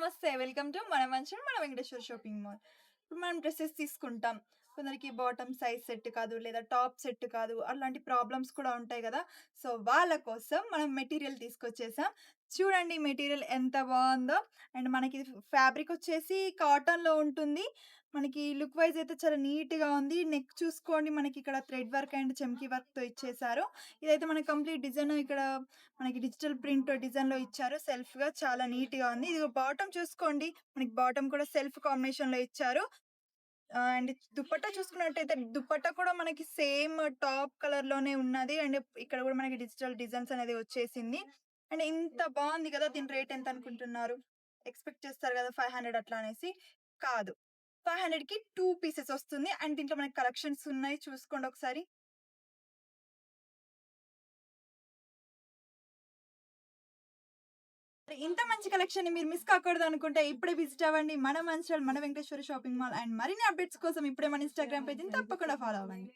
నమస్తే. Welcome to మన మంచం మన వెంకటేశ్వర షాపింగ్ మాల్. ఇప్పుడు మనం డ్రెసెస్ తీసుకుంటాం. కొందరికి బాటమ్ సైజ్ సెట్ కాదు, లేదా టాప్ సెట్ కాదు. అలాంటి ప్రాబ్లమ్స్ కూడా ఉంటాయి గదా! సో, వాళ్ళ కోసం మనం మెటీరియల్ తీసుకొచ్చేసాం. చూడండి మెటీరియల్ ఎంత బావుందో. అండ్ మనకి ఫ్యాబ్రిక్ వచ్చేసి కాటన్‌లో ఉంటుంది. మనకి లుక్ వైస్ అయితే చాలా నీట్‌గా ఉంది. నెక్ చూసుకోండి మనకిక్కడ థ్రెడ్ వర్క్ అండ్ చమ్కీ వర్క్‌తో ఇచ్చేసారు. ఇదైతే మనకి కంప్లీట్ డిజైన్ ఇక్కడ మనకి డిజిటల్ ప్రింట్ డిజైన్‌లో ఇచ్చారు. సెల్ఫ్‌గా చాలా నీట్‌గా ఉంది. ఇదిగో బాటమ్ చూసుకోండి. మనకి బాటమ్ కూడా సెల్ఫ్ కాంబినేషన్‌లో ఇచ్చారు. అండ్ దుపట్టా చూసుకున్నట్టయితే దుపట్టా కూడా మనకి సేమ్ టాప్ కలర్‌లోనే ఉన్నది. అండ్ ఇక్కడ కూడా మనకి డిజిటల్ డిజైన్స్ అనేది వచ్చేసింది. అండ్ ఇంత బావుంది కదా! దీని రేట్ ఎంత అనుకుంటున్నారు? ఎక్స్‌పెక్ట్ చేస్తారు కదా! 500 అట్లా అనేసి. కాదు. 500కి 2 పీసెస్ వస్తుంది. అండ్ దీంట్లో మనకి కలెక్షన్స్ ఉన్నాయి చూసుకోండి ఒకసారి. మరి ఇంత మంచి కలెక్షన్‌ని మీరు మిస్ కాకూడదనుకుంటే ఇప్పుడే విజిట్ అవ్వండి. మన మంచిర్యాల మన వెంకటేశ్వర షాపింగ్ మాల్. అండ్ మరిన్ని అప్డేట్స్ కోసం ఇప్పుడే మన ఇన్‌స్టాగ్రామ్ పేజ్‌ని తప్పకుండా ఫాలో అవ్వండి.